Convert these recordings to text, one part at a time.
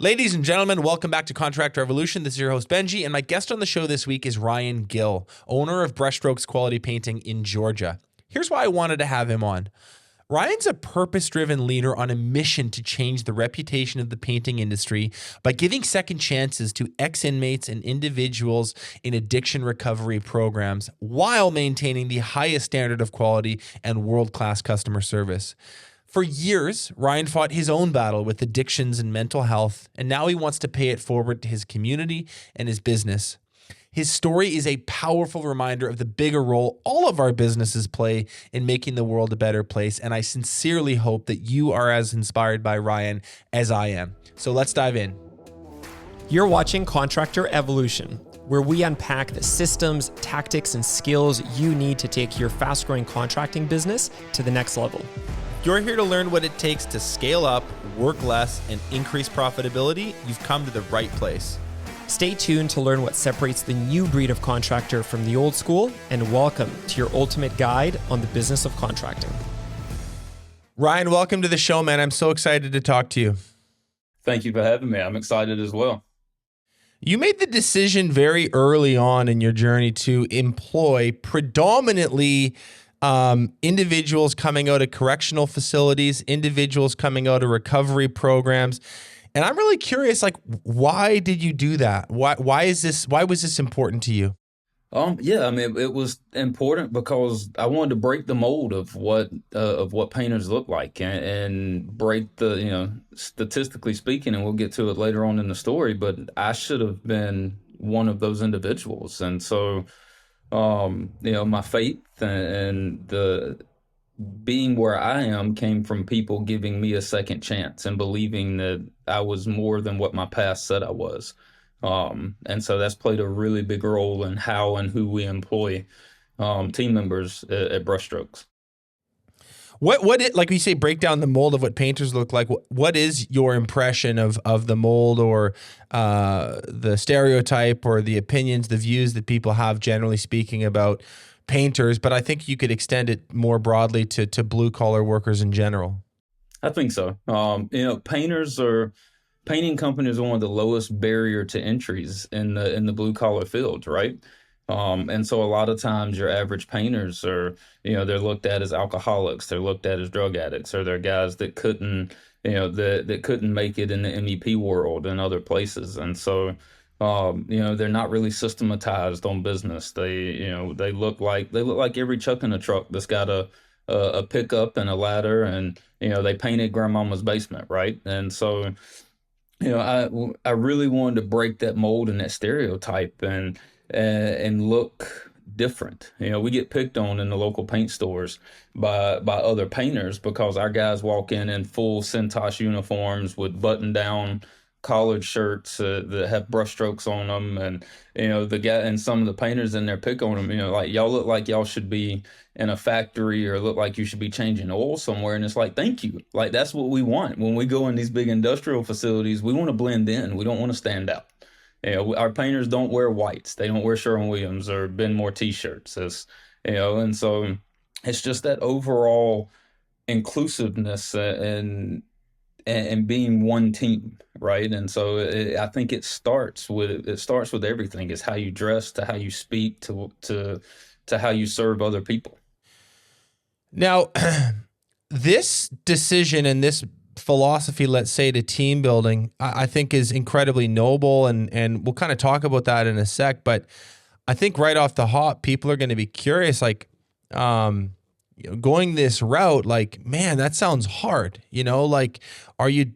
Ladies and gentlemen, welcome back to Contract Revolution. This is your host, Benji, and my guest on the show this week is Ryan Gill, owner of Brushstrokes Quality Painting in Georgia. Here's why I wanted to have him on. Ryan's a purpose-driven leader on a mission to change the reputation of the painting industry by giving second chances to ex-inmates and individuals in addiction recovery programs while maintaining the highest standard of quality and world-class customer service. For years, Ryan fought his own battle with addictions and mental health, and now he wants to pay it forward to his community and his business. His story is a powerful reminder of the bigger role all of our businesses play in making the world a better place, and I sincerely hope that you are as inspired by Ryan as I am. So let's dive in. You're watching Contractor Evolution, where we unpack the systems, tactics, and skills you need to take your fast-growing contracting business to the next level. You're here to learn what it takes to scale up, work less, and increase profitability. You've come to the right place. Stay tuned to learn what separates the new breed of contractor from the old school, and welcome to your ultimate guide on the business of contracting. Ryan, welcome to the show, man. I'm so excited to talk to you. Thank you for having me. I'm excited as well. You made the decision very early on in your journey to employ predominantly individuals coming out of correctional facilities, individuals coming out of recovery programs. And I'm really curious, like, why did you do that? Why was this important to you? It was important because I wanted to break the mold of what painters look like and break the, statistically speaking, and we'll get to it later on in the story, but I should have been one of those individuals. And so, my faith and the being where I am came from people giving me a second chance and believing that I was more than what my past said I was. And so that's played a really big role in how and who we employ team members at Brushstrokes. Like you say, break down the mold of what painters look like. What is your impression of the mold, or the stereotype, or the opinions, the views that people have generally speaking about painters? But I think you could extend it more broadly to blue collar workers in general. I think so. Painting companies are one of the lowest barrier to entries in the blue collar field, right? And so a lot of times your average painters are, they're looked at as alcoholics, they're looked at as drug addicts, or they're guys that couldn't, that couldn't make it in the MEP world and other places. And so, they're not really systematized on business. They look like every chuck in a truck that's got a pickup and a ladder, and, they painted grandmama's basement, right? And so, I really wanted to break that mold and that stereotype and look different. We get picked on in the local paint stores by other painters because our guys walk in full Cintosh uniforms with button-down collared shirts that have brushstrokes on them, and the guy and some of the painters in there pick on them. Like, y'all look like y'all should be in a factory, or look like you should be changing oil somewhere. And it's like, thank you. Like, that's what we want when we go in these big industrial facilities. We want to blend in. We don't want to stand out. Our painters don't wear whites. They don't wear Sherwin-Williams or Benmore t-shirts. And so it's just that overall inclusiveness and being one team, right? And so I think it starts with everything. It's how you dress, to how you speak, to how you serve other people. Now, this decision and this philosophy, let's say, to team building, I think is incredibly noble, and we'll kind of talk about that in a sec. But I think right off the hop, people are going to be curious, like, going this route, like, man, that sounds hard. Like, are you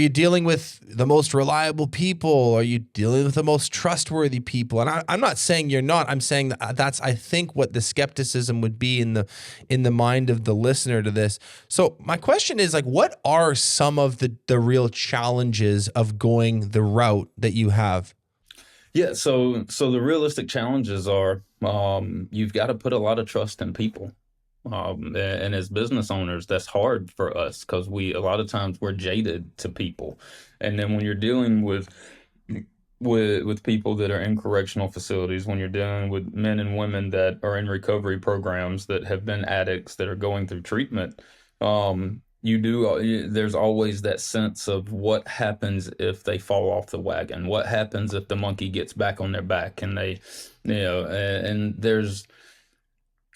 dealing with the most reliable people? Are you dealing with the most trustworthy people? And I'm not saying you're not. I'm saying that's, I think, what the skepticism would be in the mind of the listener to this. So my question is, like, what are some of the real challenges of going the route that you have? Yeah, so the realistic challenges are, you've got to put a lot of trust in people. And as business owners, that's hard for us because a lot of times we're jaded to people. And then when you're dealing with people that are in correctional facilities, when you're dealing with men and women that are in recovery programs that have been addicts that are going through treatment, You do, there's always that sense of what happens if they fall off the wagon? What happens if the monkey gets back on their back and they, and there's,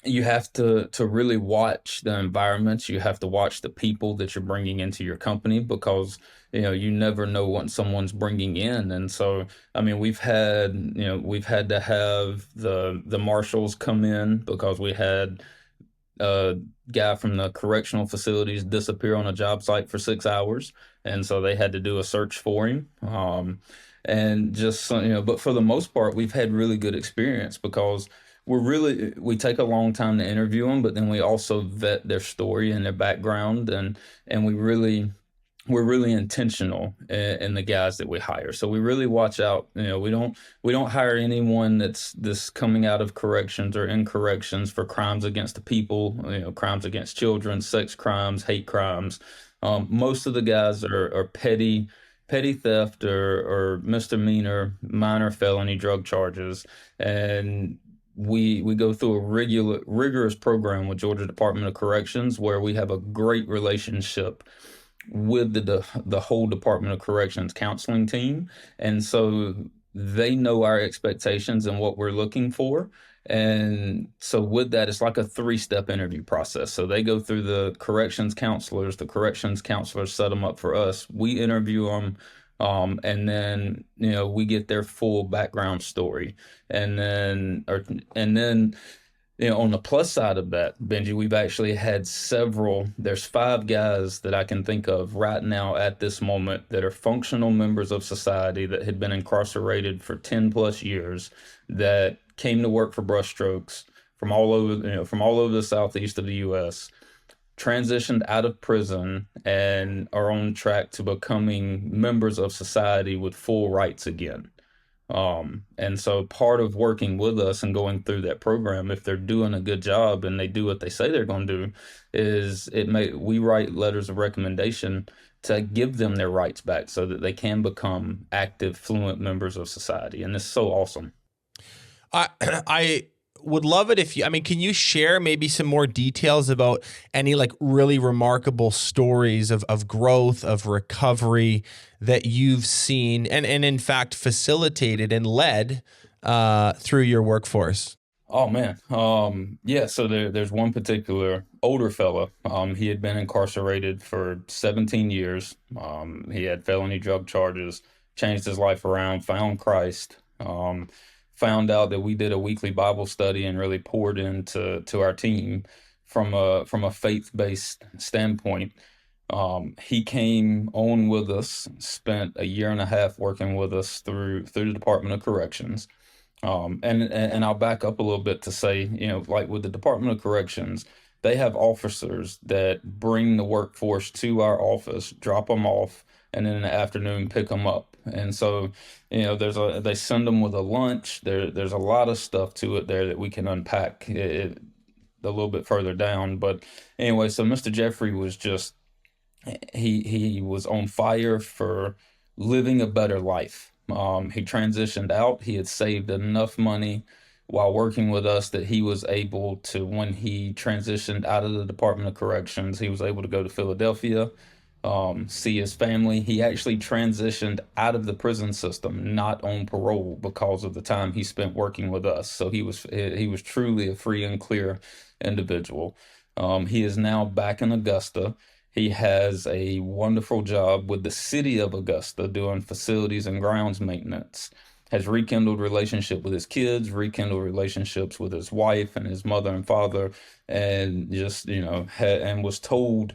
you have to really watch the environments. You have to watch the people that you're bringing into your company because you never know what someone's bringing in. And so, I mean, we've had to have the marshals come in because we had a guy from the correctional facilities disappear on a job site for 6 hours, and so they had to do a search for him. And just but for the most part, we've had really good experience because we take a long time to interview them, but then we also vet their story and their background, and we're really intentional in the guys that we hire. So we really watch out. We don't hire anyone that's coming out of corrections or in corrections for crimes against the people, crimes against children, sex crimes, hate crimes. Most of the guys are petty theft or misdemeanor, minor felony drug charges, and we go through a rigorous program with Georgia Department of Corrections where we have a great relationship with the whole Department of Corrections counseling team. And so they know our expectations and what we're looking for. And so with that, it's like a three-step interview process. So they go through the corrections counselors set them up for us. We interview them. And then, we get their full background story. And then, on the plus side of that, Benji, we've actually had there's 5 guys that I can think of right now at this moment that are functional members of society that had been incarcerated for 10 plus years that came to work for Brushstrokes from all over the southeast of the U.S., transitioned out of prison and are on track to becoming members of society with full rights again. And so part of working with us and going through that program, if they're doing a good job and they do what they say they're going to do, is we write letters of recommendation to give them their rights back so that they can become active, fluent members of society. And it's so awesome. I would love it if can you share maybe some more details about any like really remarkable stories of growth, of recovery that you've seen and in fact facilitated and led through your workforce? Oh man. Yeah, so there's one particular older fella. He had been incarcerated for 17 years. He had felony drug charges, changed his life around, found Christ. Found out that we did a weekly Bible study and really poured into our team from a faith-based standpoint. He came on with us, spent a year and a half working with us through the Department of Corrections. And I'll back up a little bit to say, like with the Department of Corrections, they have officers that bring the workforce to our office, drop them off, and then in the afternoon pick them up. And so, they send them with a lunch. There's a lot of stuff to it there that we can unpack a little bit further down. But anyway, so Mr. Jeffrey was just he was on fire for living a better life. He transitioned out. He had saved enough money while working with us that he was able to, when he transitioned out of the Department of Corrections, he was able to go to Philadelphia, see his family. He actually transitioned out of the prison system, not on parole, because of the time he spent working with us. So he was truly a free and clear individual. He is now back in Augusta. He has a wonderful job with the city of Augusta doing facilities and grounds maintenance. Has rekindled relationship with his kids, rekindled relationships with his wife and his mother and father, and just, and was told,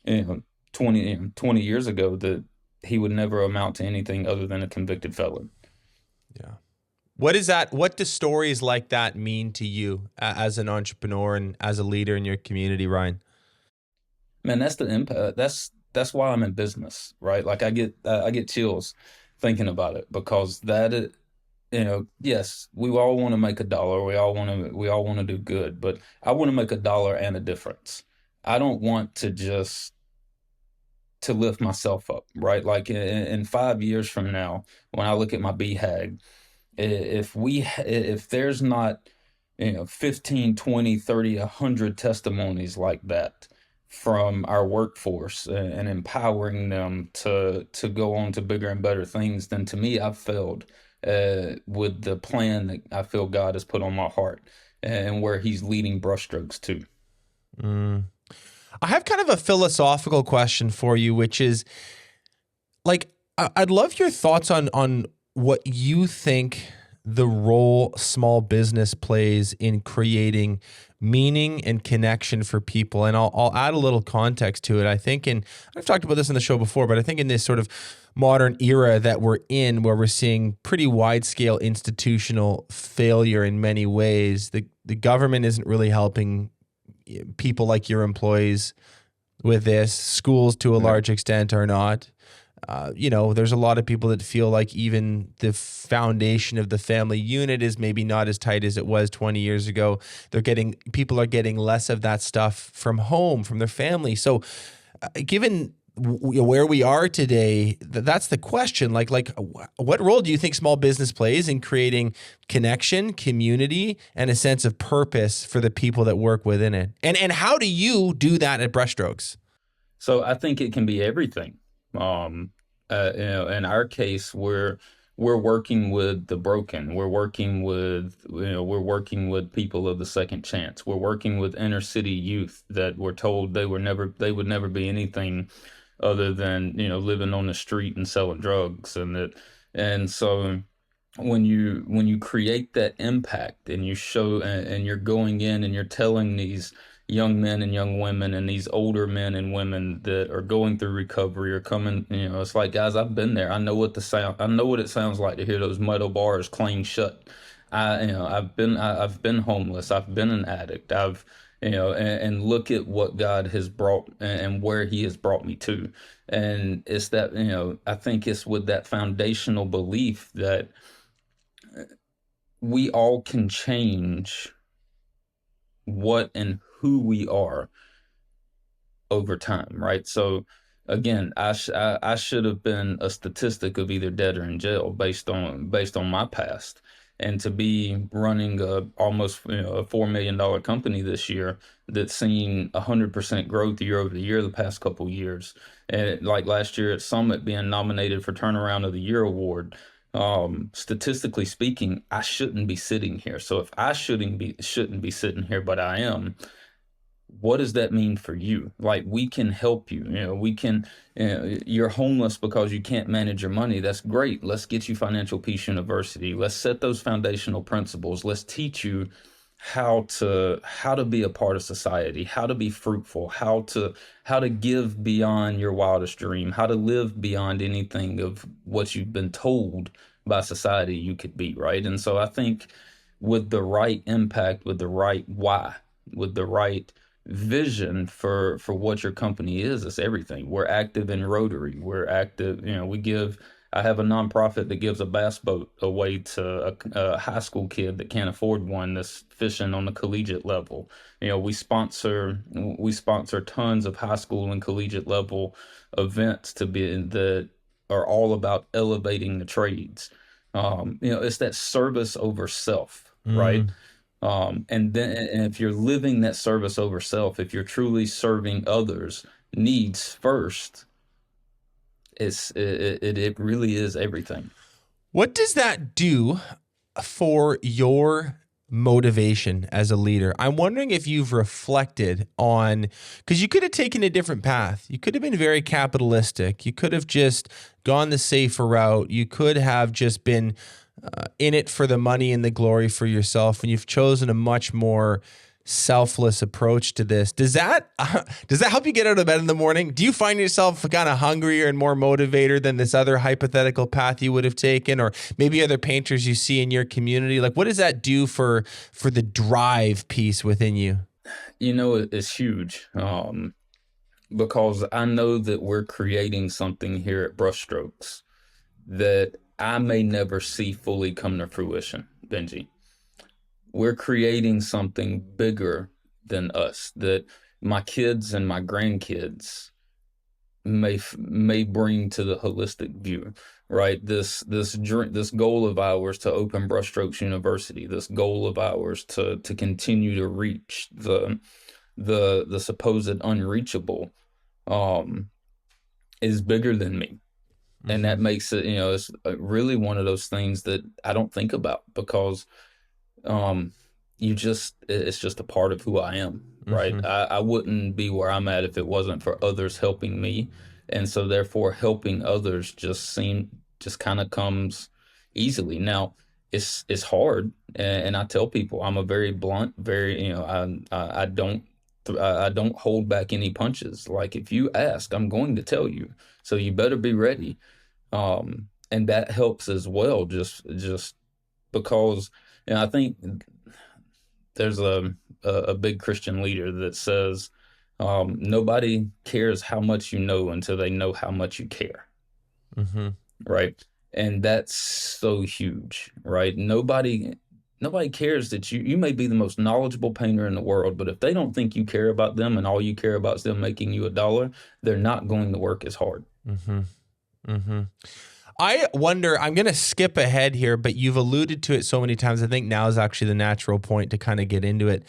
20 years ago that he would never amount to anything other than a convicted felon. Yeah. What do stories like that mean to you as an entrepreneur and as a leader in your community, Ryan? Man, that's the impact. That's why I'm in business, right? Like I get chills thinking about it because yes, we all want to make a dollar. We all want to do good, but I want to make a dollar and a difference. I don't want to lift myself up, right? Like in 5 years from now, when I look at my BHAG, if there's not 15, 20, 30, 100 testimonies like that from our workforce and empowering them to go on to bigger and better things, then to me, I've failed with the plan that I feel God has put on my heart and where He's leading Brushstrokes to. Mm. I have kind of a philosophical question for you, which is like, I'd love your thoughts on what you think the role small business plays in creating meaning and connection for people. And I'll add a little context to it. I think I've talked about this in the show before, but I think in this sort of modern era that we're in, where we're seeing pretty wide scale institutional failure in many ways, the government isn't really helping people like your employees with this. Schools to a large extent are not. There's a lot of people that feel like even the foundation of the family unit is maybe not as tight as it was 20 years ago. People are getting less of that stuff from home, from their family. So given where we are today, that's the question. Like, what role do you think small business plays in creating connection, community, and a sense of purpose for the people that work within it? And how do you do that at Brushstrokes? So I think it can be everything. In our case, we're working with the broken. We're working with people of the second chance. We're working with inner city youth that were told they would never be anything other than, living on the street and selling drugs. And so when you create that impact and you show and you're going in and you're telling these young men and young women and these older men and women that are going through recovery or coming, it's like, guys, I've been there. I know what it sounds like to hear those metal bars clang shut. I've been homeless. I've been an addict. And look at what God has brought and where He has brought me to. And it's that, I think it's with that foundational belief that we all can change what and who we are over time, right? So again, I should have been a statistic of either dead or in jail based on my past. And to be running almost a $4 million company this year that's seen 100% growth year over year the past couple of years, and like last year at Summit being nominated for Turnaround of the Year award. Statistically speaking, I shouldn't be sitting here. So if I shouldn't be sitting here, but I am, what does that mean for you? Like, we can help you. You're homeless because you can't manage your money. That's great. Let's get you Financial Peace University. Let's set those foundational principles. Let's teach you how to be a part of society, how to be fruitful, how to give beyond your wildest dream, how to live beyond anything of what you've been told by society you could be, right? And so I think with the right impact, with the right why, with the right vision for what your company is, it's everything. We're active in Rotary. We're active, I have a nonprofit that gives a bass boat away to a high school kid that can't afford one that's fishing on the collegiate level. We sponsor tons of high school and collegiate level events that are all about elevating the trades. It's that service over self, right? And if you're living that service over self, if you're truly serving others' needs first, it really is everything. What does that do for your motivation as a leader? I'm wondering if you've reflected on, because you could have taken a different path. You could have been very capitalistic. You could have just gone the safer route. You could have just been in it for the money and the glory for yourself. And you've chosen a much more selfless approach to this. Does that help you get out of bed in the morning? Do you find yourself kind of hungrier and more motivated than this other hypothetical path you would have taken, or maybe other painters you see in your community? Like, what does that do for the drive piece within you? It's huge, because I know that we're creating something here at Brushstrokes that I may never see fully come to fruition, Benji. We're creating something bigger than us that my kids and my grandkids may bring to the holistic view, right? This goal of ours to open Brushstrokes University, this goal of ours to continue to reach the the supposed unreachable um, is bigger than me. And Mm-hmm. that makes it, it's really one of those things that I don't think about because um, it's just a part of who I am, right? Mm-hmm. I wouldn't be where I'm at if it wasn't for others helping me. And so therefore helping others just kind of comes easily. Now it's hard. And I tell people I'm a very blunt, very, I don't hold back any punches. Like if you ask, I'm going to tell you. So you better be ready. And that helps as well, just because, I think there's a big Christian leader that says, nobody cares how much you know until they know how much you care, Mm-hmm. right? And that's so huge, right? Nobody cares that you may be the most knowledgeable painter in the world, but if they don't think you care about them and all you care about is them making you a dollar, they're not going to work as hard. Mm-hmm. Mm-hmm. I wonder, I'm going to skip ahead here, but you've alluded to it so many times. I think now is actually the natural point to kind of get into it.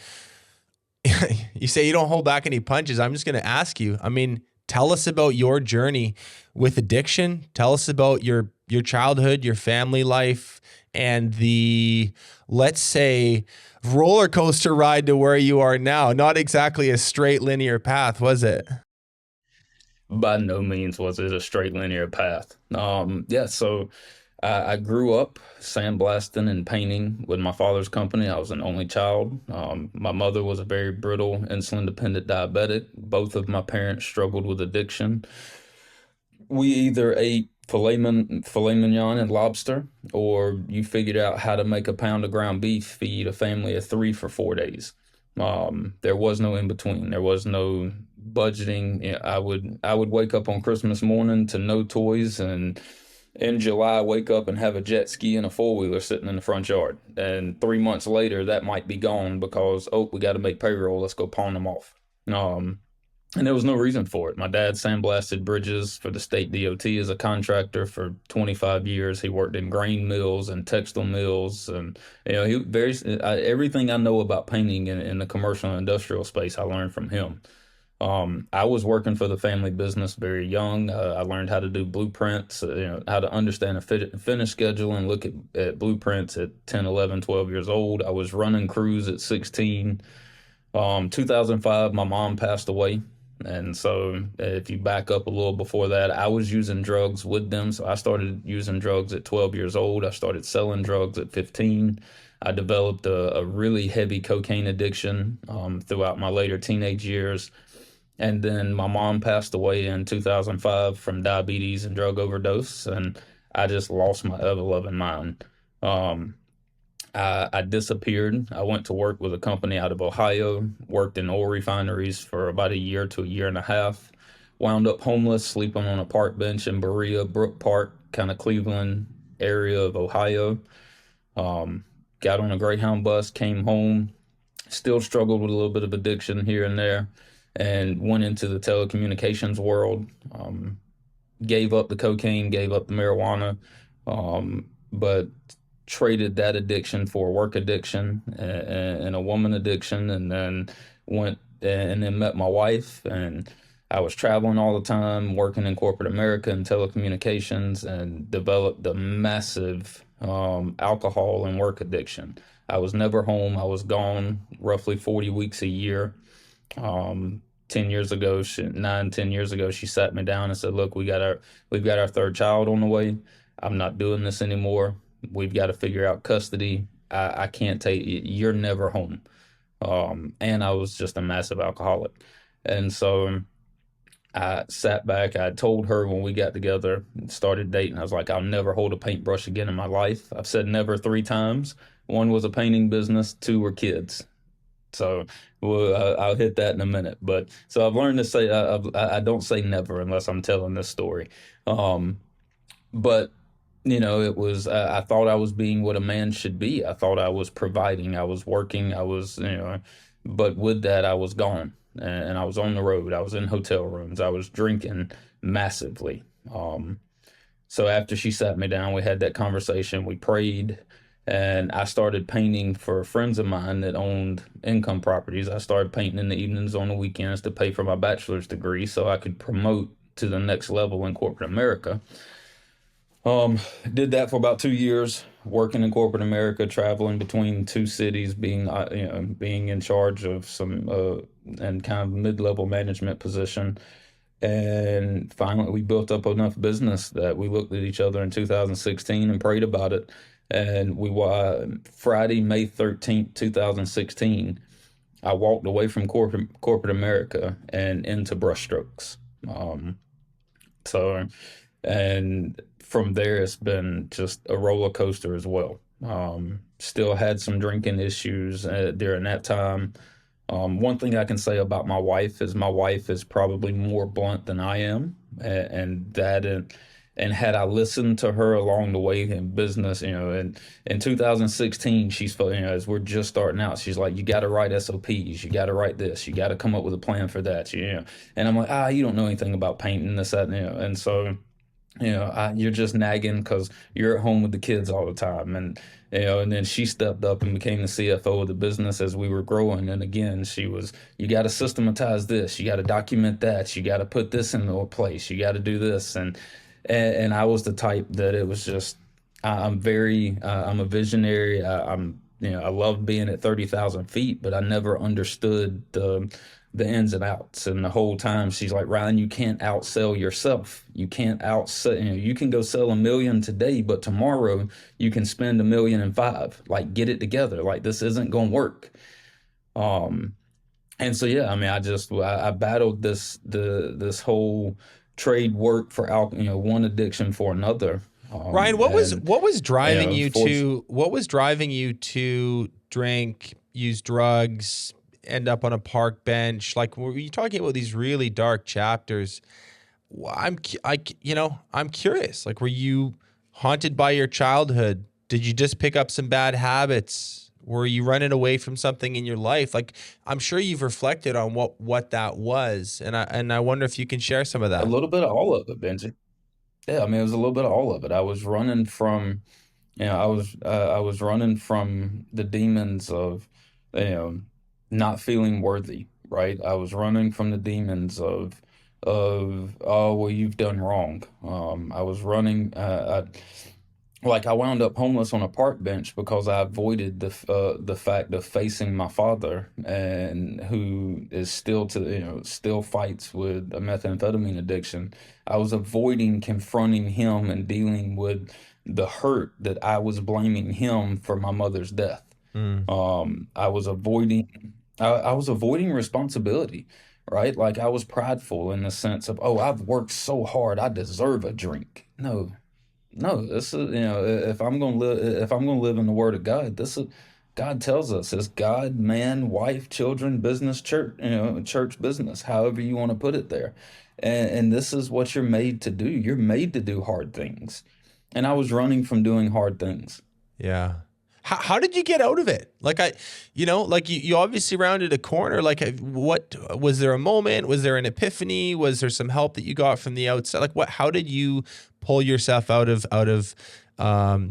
You say you don't hold back any punches. I'm just going to ask you, I mean, tell us about your journey with addiction. Tell us about your childhood, your family life, and the, let's say, roller coaster ride to where you are now. Not exactly a straight linear path, was it? By no means was it a straight linear path. Yeah, so I grew up sandblasting and painting with my father's company. I was an only child. My mother was a very brittle, insulin-dependent diabetic. Both of my parents struggled with addiction. We either ate filet mignon and lobster, or you figured out how to make a pound of ground beef, feed a family of three for 4 days. There was no in between. There was no budgeting. I would wake up on Christmas morning to no toys, and in July wake up and have a jet ski and a four-wheeler sitting in the front yard. And 3 months later, that might be gone because, oh, we got to make payroll. Let's go pawn them off. And there was no reason for it. My dad sandblasted bridges for the state DOT as a contractor for 25 years. He worked in grain mills and textile mills, and everything I know about painting in the commercial and industrial space, I learned from him. I was working for the family business very young. I learned how to do blueprints, how to understand a finish schedule and look at blueprints at 10, 11, 12 years old. I was running crews at 16. 2005, my mom passed away. And so if you back up a little before that, I was using drugs with them. So I started using drugs at 12 years old. I started selling drugs at 15. I developed a really heavy cocaine addiction throughout my later teenage years. And then my mom passed away in 2005 from diabetes and drug overdose. And I just lost my ever-loving mind. Um, I disappeared. I went to work with a company out of Ohio, worked in oil refineries for about a year to a year and a half, wound up homeless, sleeping on a park bench in Berea, Brook Park, kind of Cleveland area of Ohio. Um, got on a Greyhound bus, came home, still struggled with a little bit of addiction here and there, and went into the telecommunications world. Gave up the cocaine, gave up the marijuana, but traded that addiction for work addiction and a woman addiction, and then went and then met my wife, and I was traveling all the time, working in corporate America and telecommunications, and developed a massive alcohol and work addiction. I was never home. I was gone roughly 40 weeks a year. 10 years ago, 10 years ago, she sat me down and said, look, we've got our third child on the way. I'm not doing this anymore. We've got to figure out custody. I can't take you're never home. And I was just a massive alcoholic. And so I sat back. I told her when we got together and started dating, I was like, I'll never hold a paintbrush again in my life. I've said never 3 times. One was a painting business, two were kids. So I'll hit that in a minute. But so I've learned to say I don't say never unless I'm telling this story. But it was I thought I was being what a man should be. I thought I was providing. I was working. I was but with that I was gone, and I was on the road. I was in hotel rooms. I was drinking massively. So after she sat me down, we had that conversation. We prayed. And I started painting for friends of mine that owned income properties. I started painting in the evenings on the weekends to pay for my bachelor's degree so I could promote to the next level in corporate America. Um, did that for about 2 years, working in corporate America, traveling between two cities, being in charge of some and kind of mid-level management position. And finally, we built up enough business that we looked at each other in 2016 and prayed about it. And Friday, May 13th, 2016, I walked away from corporate America and into brushstrokes. Um, so, and from there, it's been just a roller coaster as well. Still had some drinking issues during that time. One thing I can say about my wife is probably more blunt than I am, and had I listened to her along the way in business, and in 2016, as we're just starting out, she's like, you got to write SOPs, you got to write this, you got to come up with a plan for that, and I'm like, you don't know anything about painting this, that, and so. You're just nagging because you're at home with the kids all the time. And then she stepped up and became the CFO of the business as we were growing. And again, you got to systematize this, you got to document that, you got to put this into place, you got to do this. And I was the type that it was just, I'm a visionary. I love being at 30,000 feet, but I never understood the ins and outs. And the whole time she's like, Ryan, you can't outsell yourself. You can't outsell, you can go sell 1 million today, but tomorrow you can spend 1.5 million. Like, get it together. Like, this isn't going to work. And so, yeah, I mean, I battled this whole trade work for alcohol, one addiction for another. Ryan, what was driving you to drink, use drugs, end up on a park bench? Like, were you talking about these really dark chapters? I'm curious. Like, were you haunted by your childhood? Did you just pick up some bad habits? Were you running away from something in your life? Like, I'm sure you've reflected on what that was, and I wonder if you can share some of A that. little bit of all of it, Benji. Yeah, I mean, it was a little bit of all of it. I was running from, I was running from the demons of, you know, not feeling worthy, right? I was running from the demons of oh well, you've done wrong. I was running. I wound up homeless on a park bench because I avoided the fact of facing my father, and who is still fights with a methamphetamine addiction. I was avoiding confronting him and dealing with the hurt that I was blaming him for my mother's death. Mm. I was avoiding responsibility, right? Like, I was prideful in the sense of, oh, I've worked so hard, I deserve a drink. No, this is, if I'm gonna live in the Word of God, this is, God tells us, it's God, man, wife, children, business, church, church business, however you want to put it there. And this is what you're made to do. You're made to do hard things. And I was running from doing hard things. Yeah. How did you get out of it? Like, you obviously rounded a corner. Like, what was there a moment? Was there an epiphany? Was there some help that you got from the outside? Like, how did you pull yourself out of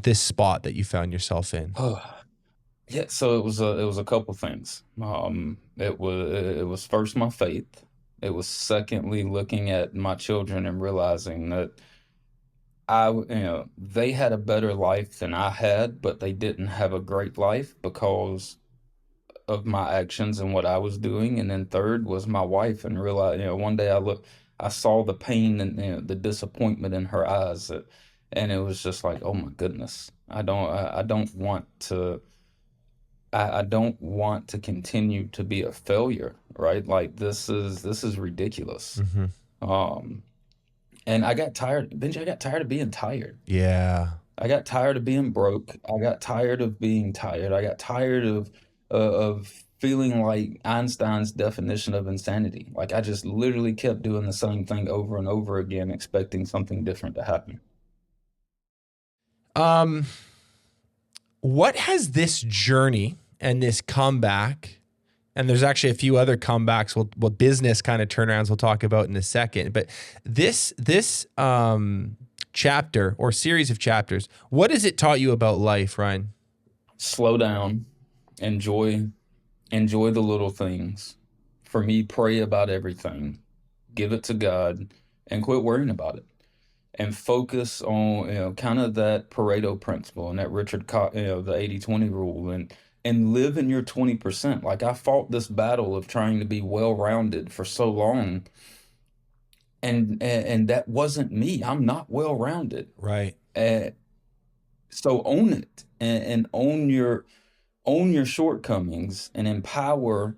this spot that you found yourself in? Yeah, so it was a couple things. It was first my faith. It was secondly looking at my children and realizing that they had a better life than I had, but they didn't have a great life because of my actions and what I was doing. And then third was my wife, and realized, one day I saw the pain and the disappointment in her eyes, and it was just like, oh my goodness, I don't want to. I don't want to continue to be a failure, right? Like, this is ridiculous. Mm-hmm. And I got tired, Benji. I got tired of being tired. Yeah. I got tired of being broke. I got tired of being tired. I got tired of feeling like Einstein's definition of insanity. Like, I just literally kept doing the same thing over and over again, expecting something different to happen. What has this journey and this comeback, and there's actually a few other comebacks, what business kind of turnarounds we'll talk about in a second, but this chapter or series of chapters, what has it taught you about life, Ryan? slow down, enjoy the little things. For me, pray about everything, give it to God, and quit worrying about it. And focus on, kind of that Pareto principle and that the 80-20 rule, and live in your 20%. Like, I fought this battle of trying to be well-rounded for so long, and that wasn't me. I'm not well-rounded. Right. So own it, and own your shortcomings, and empower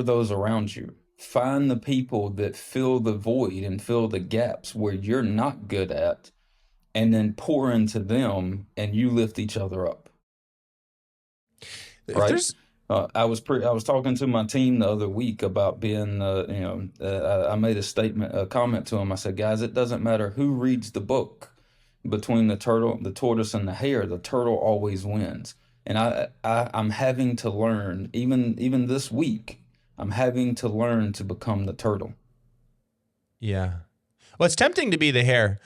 those around you. Find the people that fill the void and fill the gaps where you're not good at, and then pour into them, and you lift each other up. Right? I was talking to my team the other week about being, I made a comment to them. I said, guys, it doesn't matter who reads the book. Between the tortoise, and the hare, the turtle always wins. And I'm having to learn, even this week, I'm having to learn to become the turtle. Yeah. Well, it's tempting to be the hare.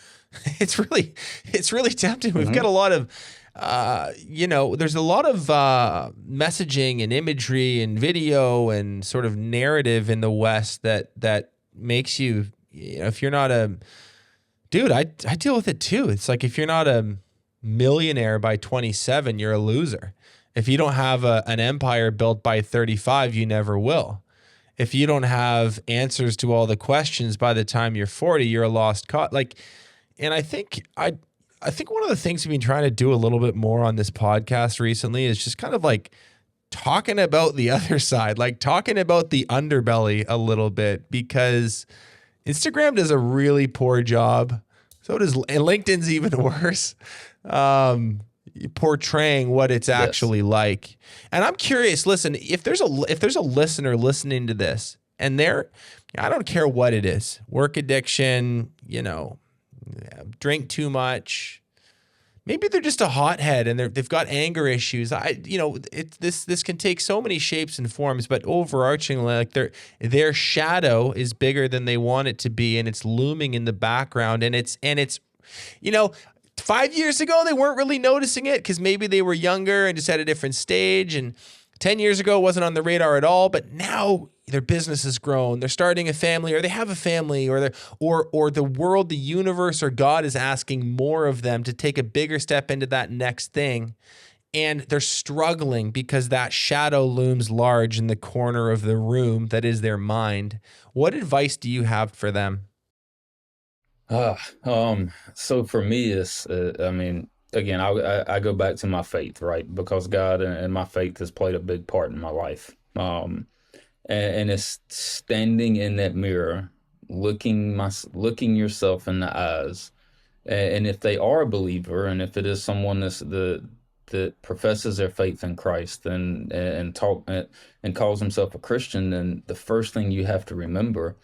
It's really tempting. We've got a lot of, there's a lot of messaging and imagery and video and sort of narrative in the West that makes you, if you're not a, dude, I deal with it too. It's like, if you're not a millionaire by 27, you're a loser. If you don't have an empire built by 35, you never will. If you don't have answers to all the questions by the time you're 40, you're a lost cause. And I think one of the things we've been trying to do a little bit more on this podcast recently is just kind of like talking about the other side, like talking about the underbelly a little bit, because Instagram does a really poor job. So does, and LinkedIn's even worse, portraying what it's actually like. And I'm curious, listen, if there's a listener listening to this, and I don't care what it is, work addiction, drink too much, maybe they're just a hothead and they've got anger issues. This can take so many shapes and forms, but overarchingly, like their shadow is bigger than they want it to be, and it's looming in the background. And it's 5 years ago they weren't really noticing it because maybe they were younger and just at a different stage, and 10 years ago it wasn't on the radar at all. But now their business has grown, they're starting a family, or they have a family, or the world, the universe, or God is asking more of them to take a bigger step into that next thing. And they're struggling because that shadow looms large in the corner of the room that is their mind. What advice do you have for them? So for me, it's, again, I go back to my faith, right? Because God and my faith has played a big part in my life. And it's standing in that mirror, looking yourself in the eyes. And if they are a believer, and if it is someone that professes their faith in Christ and calls himself a Christian, then the first thing you have to remember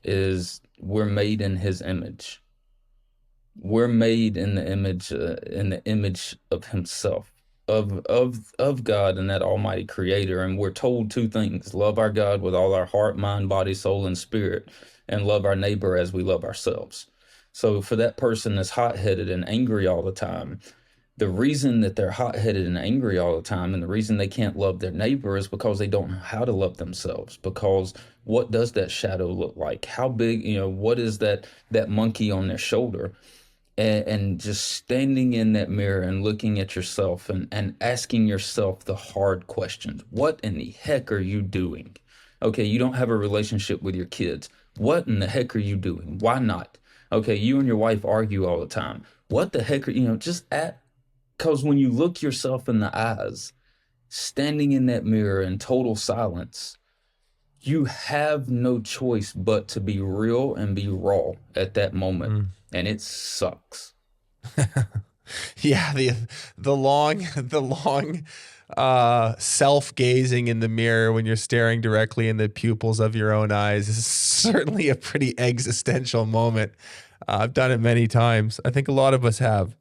is we're made in His image. We're made in the image of Himself, of God and that Almighty Creator. And we're told two things: love our God with all our heart, mind, body, soul, and spirit, and love our neighbor as we love ourselves. So for that person that's hot-headed and angry all the time, the reason that they're hot-headed and angry all the time, and the reason they can't love their neighbor, is because they don't know how to love themselves. Because what does that shadow look like? How big, what is that monkey on their shoulder? And just standing in that mirror and looking at yourself and asking yourself the hard questions. What in the heck are you doing? Okay, you don't have a relationship with your kids. What in the heck are you doing? Why not? Okay, you and your wife argue all the time. What the heck are because when you look yourself in the eyes, standing in that mirror in total silence, you have no choice but to be real and be raw at that moment. And it sucks. Yeah, the long self-gazing in the mirror when you're staring directly in the pupils of your own eyes is certainly a pretty existential moment. I've done it many times. I think a lot of us have.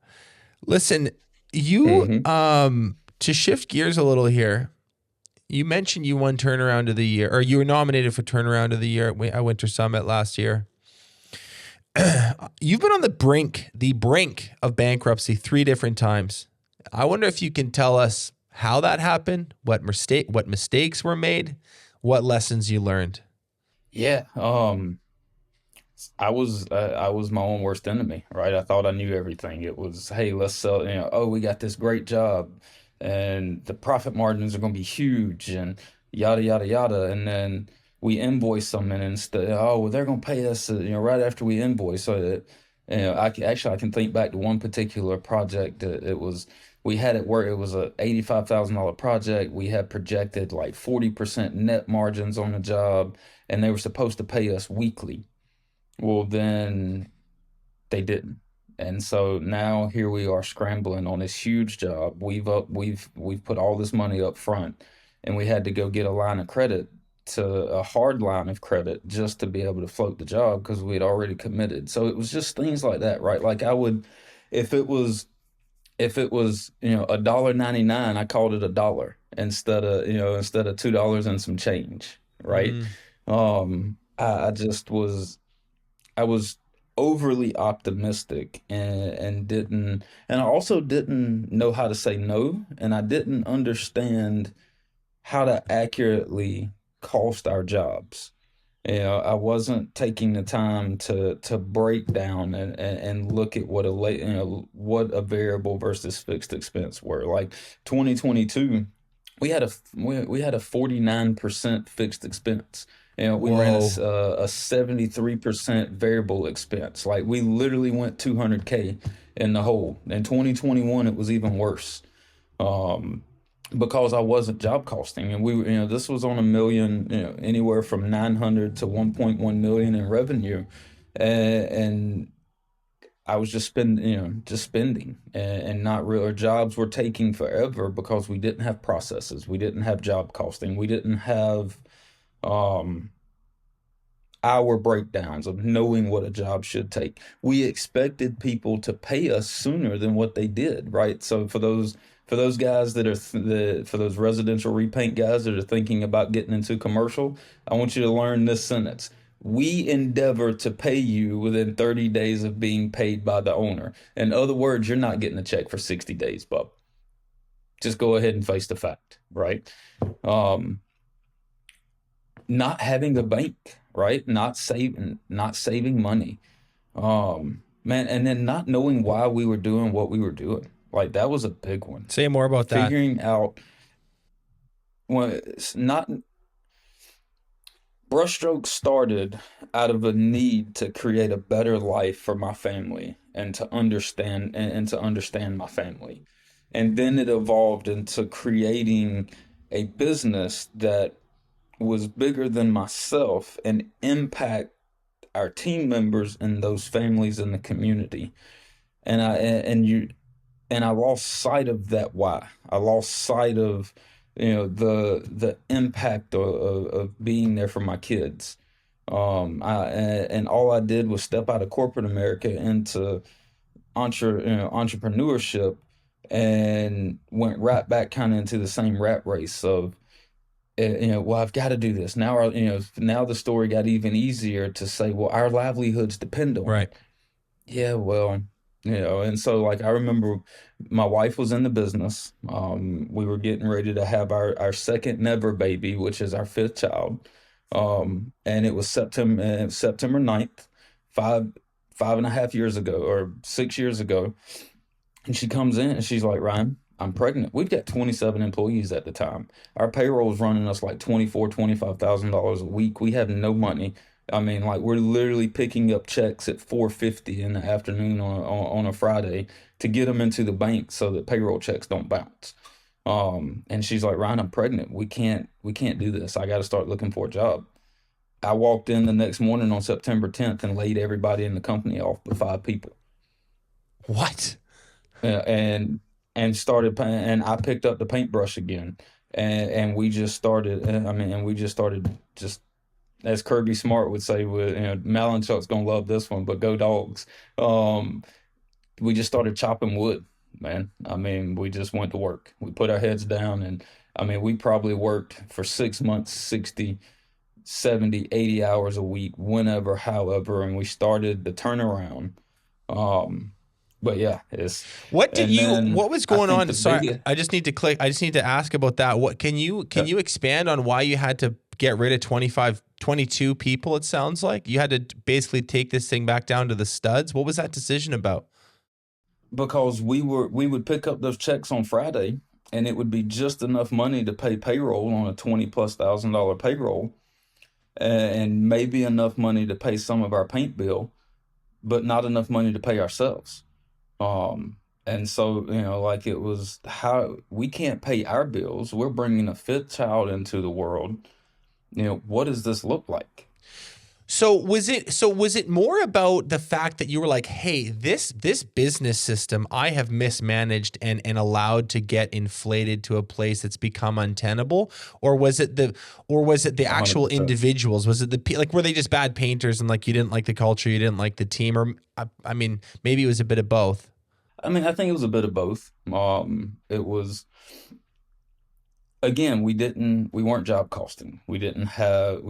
Listen, you to shift gears a little here, you mentioned you won Turnaround of the Year, or you were nominated for Turnaround of the Year at Winter Summit last year. You've been on the brink of bankruptcy 3 different times. I wonder if you can tell us how that happened, what mistakes were made, what lessons you learned. Yeah. I was my own worst enemy, right? I thought I knew everything. It was, hey, let's sell, oh, we got this great job and the profit margins are going to be huge and yada yada yada. And then we invoice them and instead, oh, well, they're going to pay us, right after we invoice. So that, I can think back to one particular project that it was. We had it where it was a $85,000 project. We had projected like 40% net margins on the job, and they were supposed to pay us weekly. Well, then they didn't. And so now here we are scrambling on this huge job. We've put all this money up front, and we had to go get a line of credit, to a hard line of credit, just to be able to float the job because we had already committed. So it was just things like that, right? Like I would, if it was $1.99, I called it a dollar instead of $2 and some change, right? Mm. I just was, I was overly optimistic, and I also didn't know how to say no, and I didn't understand how to accurately cost our jobs. I wasn't taking the time to break down and look at what a variable versus fixed expense were. Like 2022, we had a 49% fixed expense. We ran Whoa. a 73% variable expense. Like we literally went 200K in the hole. In 2021, it was even worse. Um, because I wasn't job costing, and this was on a million, anywhere from 900 to 1.1 million in revenue, and I was just spending, and not real. Our jobs were taking forever because we didn't have processes, we didn't have job costing, we didn't have um our breakdowns of knowing what a job should take. We expected people to pay us sooner than what they did, right? So for those guys that are for those residential repaint guys that are thinking about getting into commercial, I want you to learn this sentence. We endeavor to pay you within 30 days of being paid by the owner. In other words, you're not getting a check for 60 days, bub. Just go ahead and face the fact, right? Um, Not having a bank, right? Not saving money. Man, and then not knowing why we were doing what we were doing. Like that was a big one. Say more about that. Figuring out when it's not brushstrokes started out of a need to create a better life for my family and to understand and to understand my family. And then it evolved into creating a business that was bigger than myself and impact our team members and those families in the community. And I lost sight of that why. I lost sight of the impact of being there for my kids. And all I did was step out of corporate America into entrepreneurship, and went right back kind of into the same rat race of well, I've got to do this now. Now the story got even easier to say, well, our livelihoods depend on Right. it. Yeah, well, and so like I remember my wife was in the business. We were getting ready to have our second never baby, which is our fifth child. And it was September 9th, five and a half years ago, or 6 years ago. And she comes in and she's like, Ryan, I'm pregnant. We've got 27 employees at the time. Our payroll is running us like $25,000 a week. We have no money. I mean, like we're literally picking up checks at 4:50 in the afternoon on a Friday to get them into the bank so that payroll checks don't bounce. And she's like, Ryan, I'm pregnant. We can't do this. I got to start looking for a job. I walked in the next morning on September 10th and laid everybody in the company off but 5 people. What? And started and I picked up the paintbrush again, and we just started. And we just started, just as Kirby Smart would say, with Malinchuk's gonna love this one, but go dogs. We just started chopping wood, man. I mean, we just went to work. We put our heads down, and I mean, we probably worked for 6 months, 60, 70, 80 hours a week, whenever, however, and we started the turnaround. Um, But yeah, and then What was I going think on? the Sorry, biggest, I just need to ask about that. Can you expand on why you had to get rid of 22 people? It sounds like you had to basically take this thing back down to the studs. What was that decision about? because we would pick up those checks on Friday, and it would be just enough money to pay payroll on a 20+ thousand dollar payroll, and maybe enough money to pay some of our paint bill, but not enough money to pay ourselves. And so, like, it was, how we can't pay our bills. We're bringing a fifth child into the world. What does this look like? So was it more about the fact that you were like, hey, this business system I have mismanaged and allowed to get inflated to a place that's become untenable, or was it the actual 100%. individuals? Was it like, were they just bad painters and like you didn't like the culture, you didn't like the team, or I mean maybe it was a bit of both. I mean, I think it was a bit of both. It was, again, we weren't job costing. We didn't have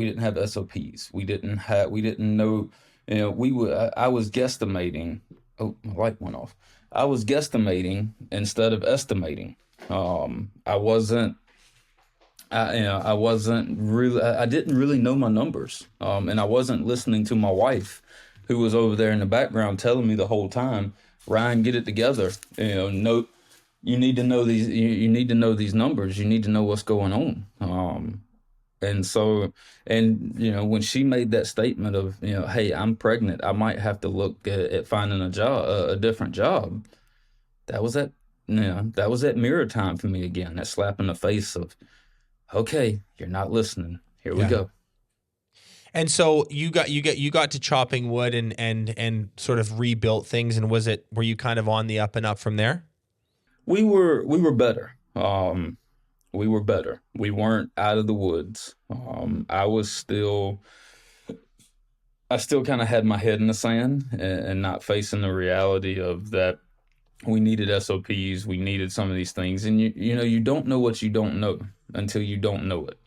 SOPs. We didn't know, I was guesstimating. Oh, my light went off. I was guesstimating instead of estimating. I wasn't I wasn't really, I didn't really know my numbers. And I wasn't listening to my wife, who was over there in the background telling me the whole time, Ryan, get it together. No, you need to know you need to know these numbers. You need to know what's going on. And so, and when she made that statement of, hey, I'm pregnant, I might have to look at finding a job, a different job. That was that mirror time for me again. That slap in the face of, okay, you're not listening. Here we Yeah. go. And so you got to chopping wood and sort of rebuilt things, and were you kind of on the up and up from there? We were better. We were better. We weren't out of the woods. I still kind of had my head in the sand, and not facing the reality of that we needed SOPs, we needed some of these things, and you don't know what you don't know until you don't know it.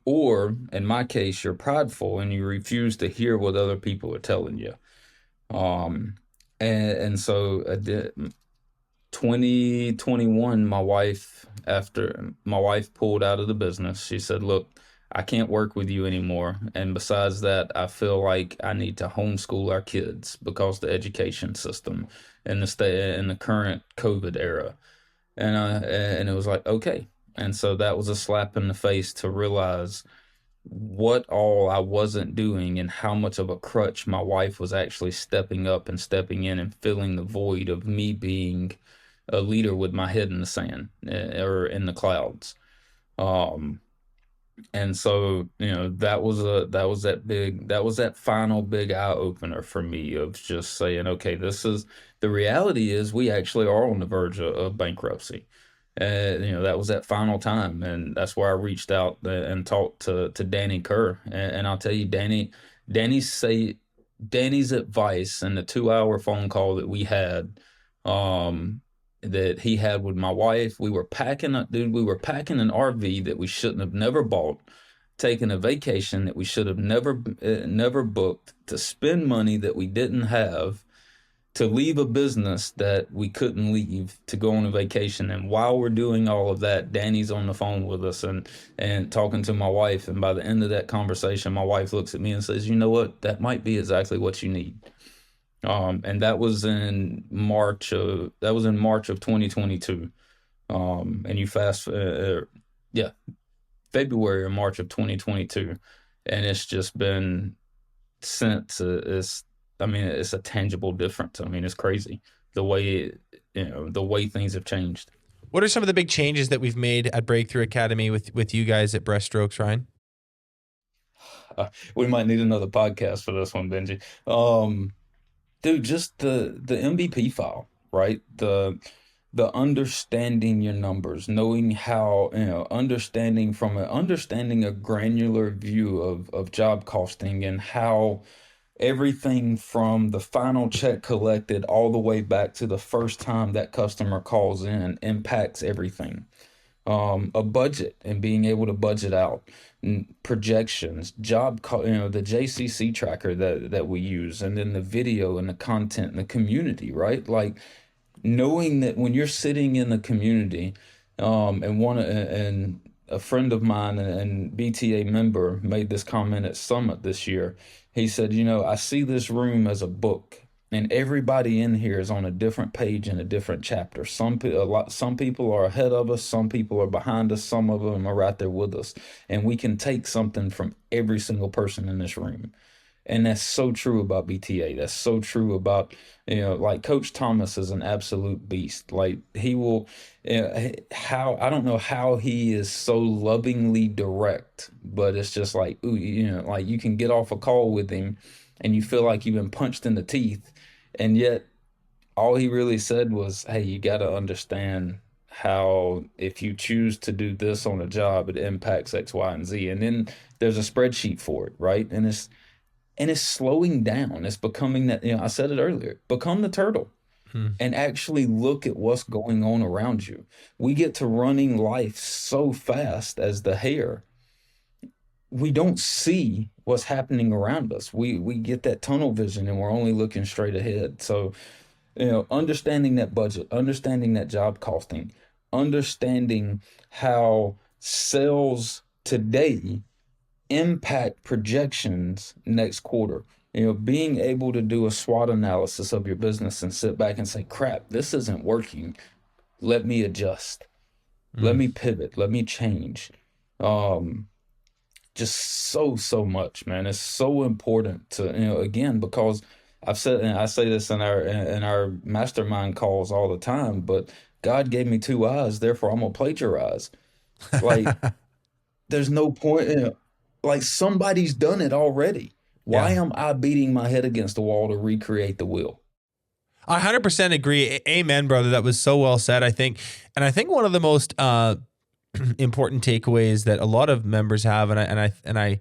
Or in my case, you're prideful and you refuse to hear what other people are telling you. Um, and so I did. 2021, after my wife pulled out of the business, she said, look, I can't work with you anymore. And besides that, I feel like I need to homeschool our kids because the education system and in the current COVID era. And it was like, okay. And so that was a slap in the face to realize what all I wasn't doing and how much of a crutch my wife was actually stepping up and stepping in and filling the void of me being a leader with my head in the sand, or in the clouds. Um, and so, that was that final big eye opener for me of just saying, okay, the reality is we actually are on the verge of bankruptcy. That was that final time, and that's where I reached out and talked to Danny Kerr, and I'll tell you, Danny's advice and the 2 hour phone call that we had, um, that he had with my wife. We were packing up, dude. We were packing an RV that we shouldn't have never bought, taking a vacation that we should have never booked, to spend money that we didn't have, to leave a business that we couldn't leave, to go on a vacation. And while we're doing all of that, Danny's on the phone with us and talking to my wife. And by the end of that conversation, my wife looks at me and says, you know what? That might be exactly what you need. And that was in March of 2022. And you yeah, February or March of 2022. And it's just been since, it's a tangible difference. I mean, it's crazy the way things have changed. What are some of the big changes that we've made at Breakthrough Academy with you guys at Breaststrokes, Ryan? We might need another podcast for this one, Benji. Dude, just the MVP file, right? The understanding your numbers, knowing how, understanding a granular view of job costing, and how everything from the final check collected all the way back to the first time that customer calls in impacts everything. a budget and being able to budget out projections, the JCC tracker that we use, and then the video and the content and the community, right? Like knowing that when you're sitting in the community, and a friend of mine and BTA member made this comment at Summit this year. He said, I see this room as a book, and everybody in here is on a different page in a different chapter. Some people are ahead of us, some people are behind us, some of them are right there with us, and we can take something from every single person in this room. And that's so true about BTA. That's so true about, like Coach Thomas is an absolute beast. Like he will, I don't know how he is so lovingly direct, but it's just like, ooh, like you can get off a call with him and you feel like you've been punched in the teeth. And yet all he really said was, hey, you got to understand how if you choose to do this on a job, it impacts X, Y, and Z. And then there's a spreadsheet for it, right? And it's slowing down. It's becoming that, I said it earlier, become the turtle and actually look at what's going on around you. We get to running life so fast as the hare. We don't see what's happening around us. We get that tunnel vision and we're only looking straight ahead. So, understanding that budget, understanding that job costing, understanding how sales today impact projections next quarter. Being able to do a SWOT analysis of your business and sit back and say, crap, this isn't working. Let me adjust. Let me pivot. Let me change. Just so much, man. It's so important to, again, because I've said, and I say this in our mastermind calls all the time, but God gave me two eyes, therefore I'm gonna plagiarize. Like, there's no point in, like, somebody's done it already. Why Yeah. am I beating my head against the wall to recreate the wheel? I 100% agree. Amen, brother. That was so well said, I think. And I think one of the most important takeaways that a lot of members have, and I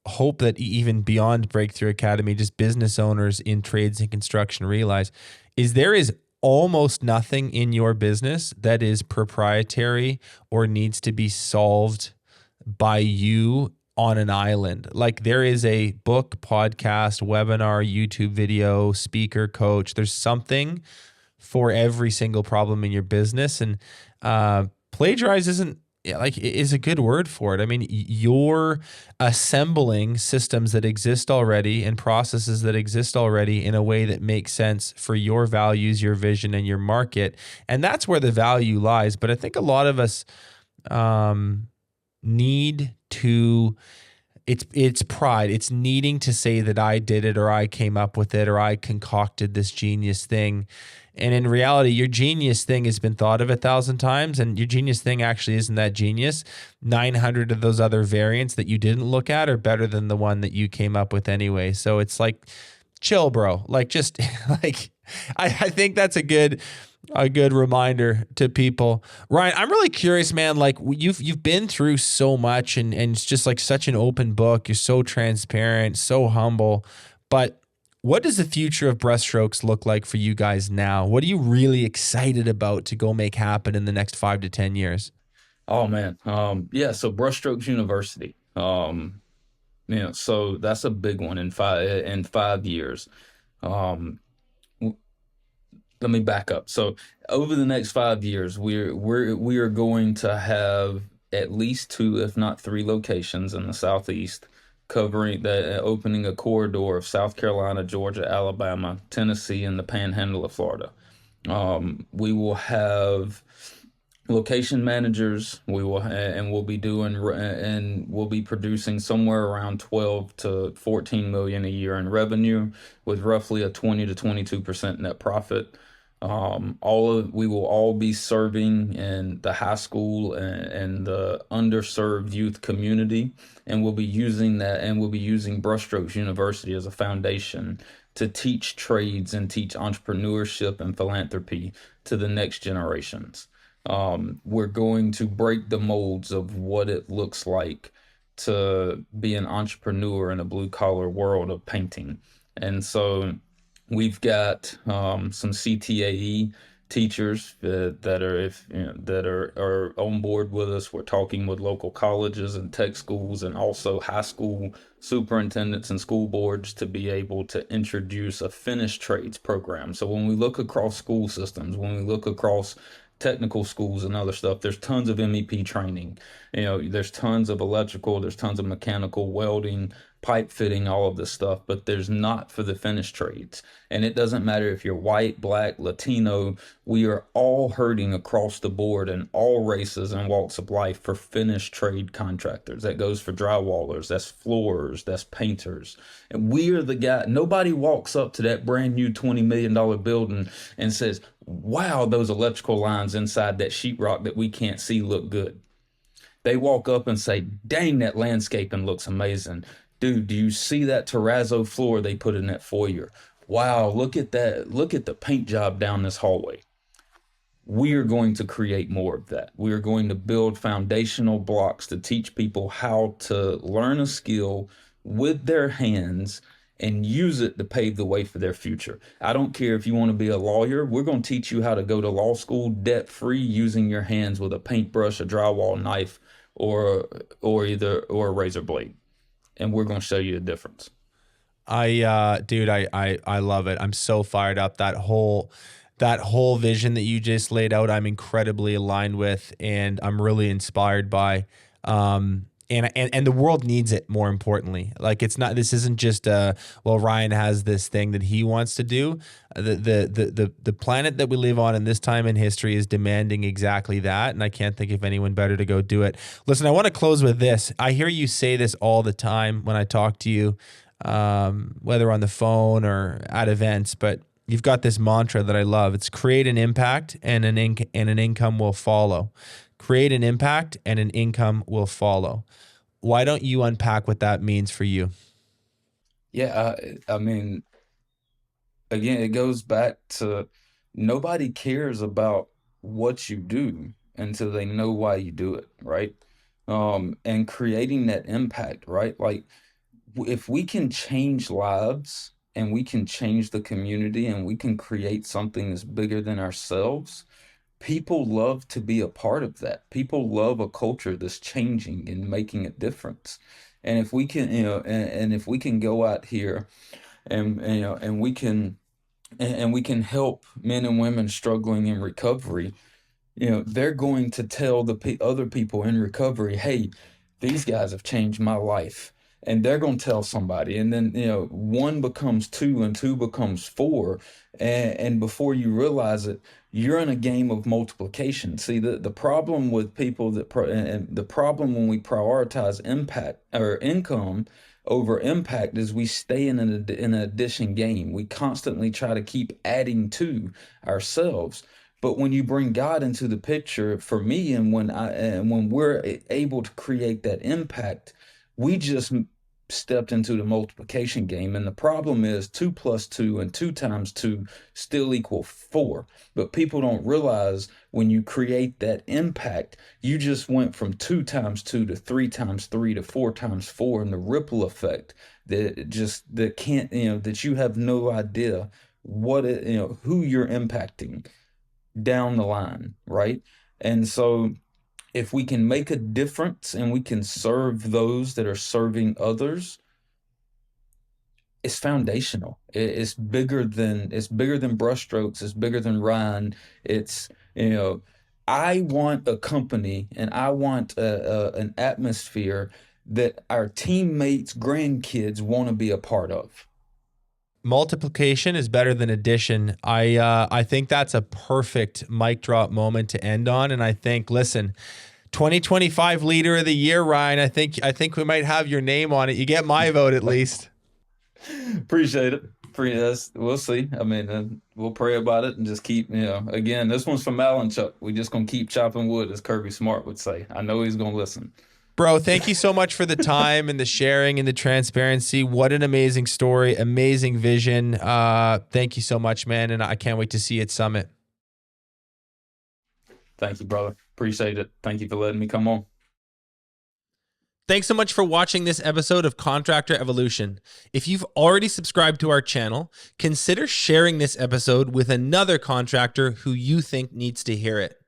hope that even beyond Breakthrough Academy, just business owners in trades and construction realize, is there is almost nothing in your business that is proprietary or needs to be solved by you on an island. Like there is a book, podcast, webinar, YouTube video, speaker, coach. There's something for every single problem in your business. And plagiarize is a good word for it. I mean, you're assembling systems that exist already and processes that exist already in a way that makes sense for your values, your vision, and your market. And that's where the value lies. But I think a lot of us need to, it's pride. It's needing to say that I did it or I came up with it or I concocted this genius thing. And in reality, your genius thing has been thought of 1,000 times, and your genius thing actually isn't that genius. 900 of those other variants that you didn't look at are better than the one that you came up with anyway. So it's like, chill, bro. Like, just like, I think that's a good reminder to people. Ryan, I'm really curious, man. Like you've been through so much, and it's just like such an open book. You're so transparent, so humble. But what does the future of Breaststrokes look like for you guys now? What are you really excited about to go make happen in the next 5 to 10 years? Oh man. Yeah, so Brushstrokes University. So that's a big one in 5 years. Um, Let me back up. So over the next 5 years, we are going to have at least 2, if not 3 locations in the Southeast, opening a corridor of South Carolina, Georgia, Alabama, Tennessee, and the Panhandle of Florida. We will have location managers. We'll be producing somewhere around 12 to 14 million a year in revenue, with roughly a 20 to 22% net profit. We will all be serving in the high school and the underserved youth community, and we'll be using Brushstrokes University as a foundation to teach trades and teach entrepreneurship and philanthropy to the next generations. We're going to break the molds of what it looks like to be an entrepreneur in a blue collar world of painting. And so we've got some CTAE teachers that are, if you know, that are on board with us. We're talking with local colleges and tech schools, and also high school superintendents and school boards, to be able to introduce a finished trades program. So when we look across school systems, when we look across technical schools and other stuff, there's tons of MEP training. There's tons of electrical, there's tons of mechanical, welding, pipe fitting, all of this stuff, but there's not for the finished trades. And it doesn't matter if you're white, black, Latino, we are all hurting across the board in all races and walks of life for finished trade contractors. That goes for drywallers, that's floors, that's painters. And we are the guy. Nobody walks up to that brand new $20 million building and says, wow, those electrical lines inside that sheetrock that we can't see look good. They walk up and say, dang, that landscaping looks amazing. Dude, do you see that terrazzo floor they put in that foyer? Wow, look at that. Look at the paint job down this hallway. We are going to create more of that. We are going to build foundational blocks to teach people how to learn a skill with their hands and use it to pave the way for their future. I don't care if you want to be a lawyer. We're going to teach you how to go to law school debt-free using your hands with a paintbrush, a drywall knife, or a razor blade. And we're going to show you the difference. Dude, I love it. I'm so fired up. That whole vision that you just laid out, I'm incredibly aligned with, and I'm really inspired by. And the world needs it, more importantly. Like, this isn't just well, Ryan has this thing that he wants to do. The planet that we live on in this time in history is demanding exactly that, and I can't think of anyone better to go do it. Listen, I want to close with this. I hear you say this all the time when I talk to you, whether on the phone or at events, but you've got this mantra that I love. It's create an impact and an income will follow. Create an impact and an income will follow. Why don't you unpack what that means for you? Yeah, I mean, again, it goes back to nobody cares about what you do until they know why you do it, right? And creating that impact, right? Like, if we can change lives and we can change the community and we can create something that's bigger than ourselves, people love to be a part of that. People love a culture that's changing and making a difference. And if we can, and if we can go out here and we can help men and women struggling in recovery, they're going to tell the other people in recovery, hey, these guys have changed my life. And they're going to tell somebody. And then, one becomes two and two becomes four. And before you realize it, you're in a game of multiplication. See, the problem with people and the problem when we prioritize impact or income over impact is we stay in an addition game. We constantly try to keep adding to ourselves. But when you bring God into the picture, for me, and when we're able to create that impact, we just stepped into the multiplication game. And the problem is 2 + 2 and 2 × 2 still equal 4. But people don't realize when you create that impact, you just went from 2 × 2 to 3 × 3 to 4 × 4, and the ripple effect that you have no idea who you're impacting down the line, right? And so if we can make a difference and we can serve those that are serving others, it's foundational. It's bigger than brushstrokes. It's bigger than Ryan. It's, I want a company and I want an atmosphere that our teammates' grandkids want to be a part of. Multiplication is better than addition. I think that's a perfect mic drop moment to end on. And I think, listen, 2025 Leader of the Year, Ryan. I think we might have your name on it. You get my vote at least. Appreciate it. We'll see. I mean, we'll pray about it and just keep, again, this one's from Alan Chuck. We just gonna keep chopping wood, as Kirby Smart would say. I know he's gonna listen. Bro, thank you so much for the time and the sharing and the transparency. What an amazing story, amazing vision. Thank you so much, man, and I can't wait to see you at Summit. Thank you, brother. Appreciate it. Thank you for letting me come on. Thanks so much for watching this episode of Contractor Evolution. If you've already subscribed to our channel, consider sharing this episode with another contractor who you think needs to hear it.